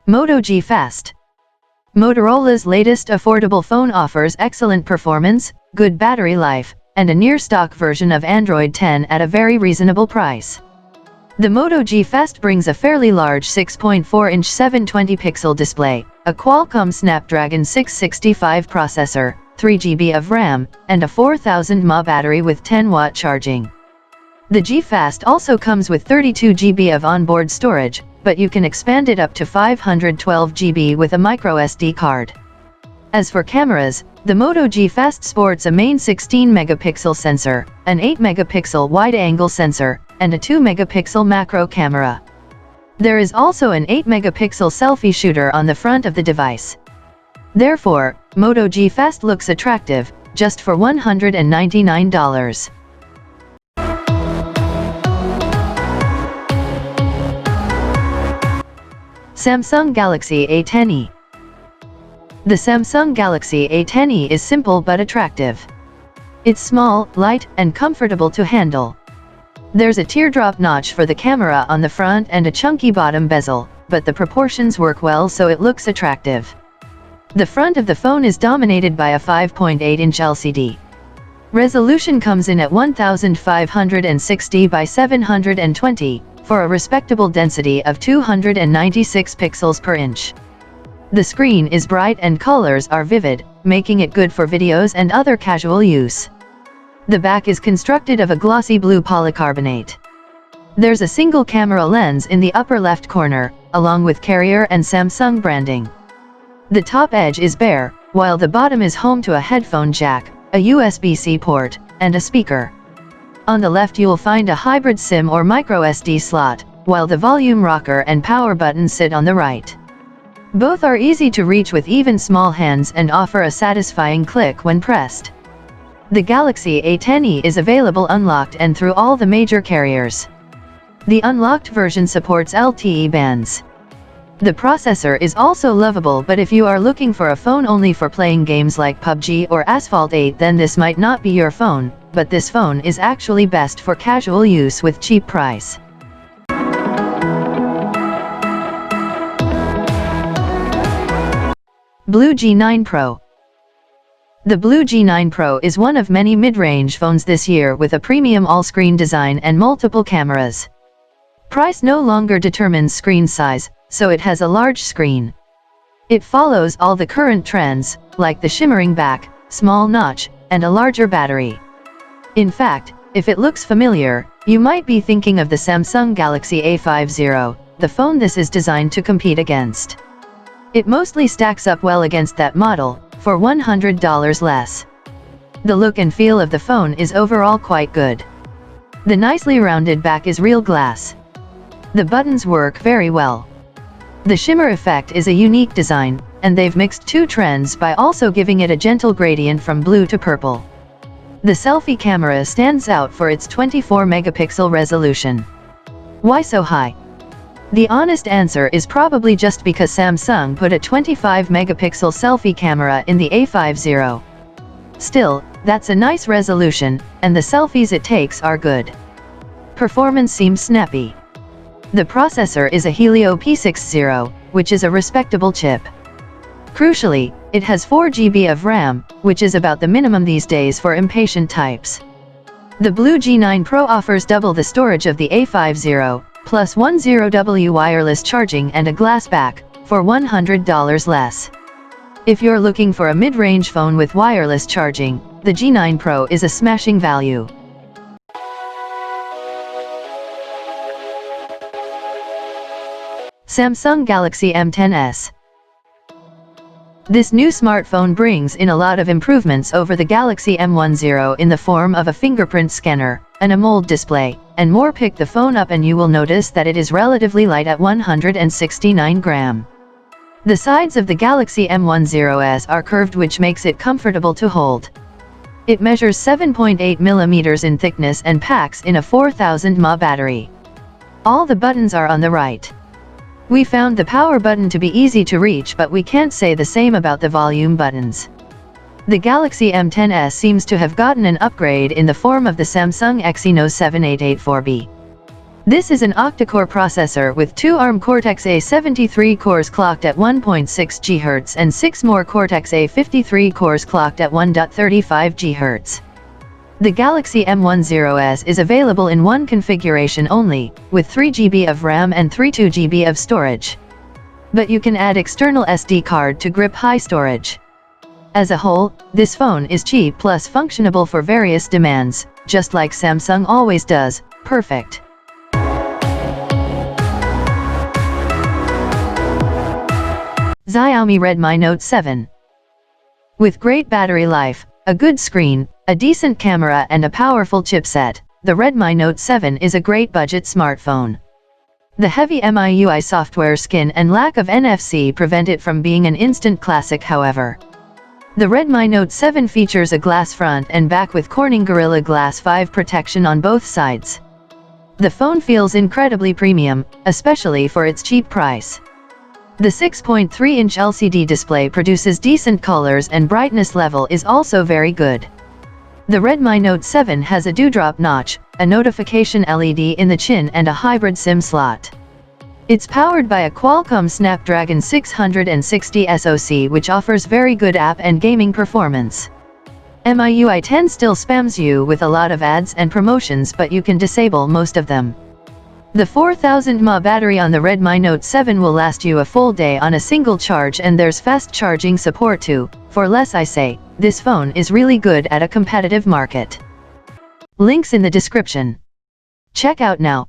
Moto G Fast. Motorola's latest affordable phone offers excellent performance, good battery life, and a near-stock version of Android 10 at a very reasonable price. The Moto G Fast brings a fairly large 6.4-inch 720-pixel display, a Qualcomm Snapdragon 665 processor, 3 GB of RAM, and a 4000 mAh battery with 10-watt charging. The G Fast also comes with 32 GB of onboard storage, but you can expand it up to 512 GB with a microSD card. As for cameras, the Moto G Fast sports a main 16-megapixel sensor, an 8-megapixel wide-angle sensor, and a 2-megapixel macro camera. There is also an 8-megapixel selfie shooter on the front of the device. Therefore, Moto G Fast looks attractive, just for $199. Samsung Galaxy A10e. The Samsung Galaxy A10e is simple but attractive. It's small, light, and comfortable to handle. There's a teardrop notch for the camera on the front and a chunky bottom bezel, but the proportions work well so it looks attractive. The front of the phone is dominated by a 5.8-inch LCD. Resolution comes in at 1560 by 720, for a respectable density of 296 pixels per inch. The screen is bright and colors are vivid, making it good for videos and other casual use. The back is constructed of a glossy blue polycarbonate. There's a single camera lens in the upper left corner, along with Carrier and Samsung branding. The top edge is bare, while the bottom is home to a headphone jack, a USB-C port, and a speaker. On the left you'll find a hybrid SIM or microSD slot, while the volume rocker and power button sit on the right. Both are easy to reach with even small hands and offer a satisfying click when pressed. The Galaxy A10e is available unlocked and through all the major carriers. The unlocked version supports LTE bands. The processor is also lovable, but if you are looking for a phone only for playing games like PUBG or Asphalt 8, then this might not be your phone, but this phone is actually best for casual use with cheap price. BLU G9 Pro. The BLU G9 Pro is one of many mid-range phones this year with a premium all-screen design and multiple cameras. Price no longer determines screen size, so it has a large screen. It follows all the current trends, like the shimmering back, small notch, and a larger battery. In fact, if it looks familiar, you might be thinking of the Samsung Galaxy A50, the phone this is designed to compete against. It mostly stacks up well against that model, for $100 less. The look and feel of the phone is overall quite good. The nicely rounded back is real glass. The buttons work very well. The shimmer effect is a unique design, and they've mixed two trends by also giving it a gentle gradient from blue to purple. The selfie camera stands out for its 24-megapixel resolution. Why so high? The honest answer is probably just because Samsung put a 25-megapixel selfie camera in the A50. Still, that's a nice resolution, and the selfies it takes are good. Performance seems snappy. The processor is a Helio P60, which is a respectable chip. Crucially, it has 4 GB of RAM, which is about the minimum these days for impatient types. The BLU G9 Pro offers double the storage of the A50, plus 10W wireless charging and a glass back, for $100 less. If you're looking for a mid-range phone with wireless charging, the G9 Pro is a smashing value. Samsung Galaxy M10s. This new smartphone brings in a lot of improvements over the Galaxy M10 in the form of a fingerprint scanner, an AMOLED display, and more. Pick the phone up and you will notice that it is relatively light at 169 grams. The sides of the Galaxy M10s are curved, which makes it comfortable to hold. It measures 7.8 mm in thickness and packs in a 4000 mAh battery. All the buttons are on the right. We found the power button to be easy to reach, but we can't say the same about the volume buttons. The Galaxy M10s seems to have gotten an upgrade in the form of the Samsung Exynos 7884B. This is an octa-core processor with 2 ARM Cortex-A73 cores clocked at 1.6 GHz and 6 more Cortex-A53 cores clocked at 1.35 GHz. The Galaxy M10s is available in one configuration only, with 3 GB of RAM and 32 GB of storage. But you can add external SD card to grip high storage. As a whole, this phone is cheap plus functionable for various demands, just like Samsung always does. Perfect. Xiaomi Redmi Note 7. With great battery life, a good screen, a decent camera and a powerful chipset, the Redmi Note 7 is a great budget smartphone. The heavy MIUI software skin and lack of NFC prevent it from being an instant classic, however. The Redmi Note 7 features a glass front and back with Corning Gorilla Glass 5 protection on both sides. The phone feels incredibly premium, especially for its cheap price. The 6.3-inch LCD display produces decent colors and brightness level is also very good. The Redmi Note 7 has a dewdrop notch, a notification LED in the chin and a hybrid SIM slot. It's powered by a Qualcomm Snapdragon 660 SoC, which offers very good app and gaming performance. MIUI 10 still spams you with a lot of ads and promotions, but you can disable most of them. The 4000 mAh battery on the Redmi Note 7 will last you a full day on a single charge, and there's fast charging support too. For less, I say, this phone is really good at a competitive market. Links in the description. Check out now.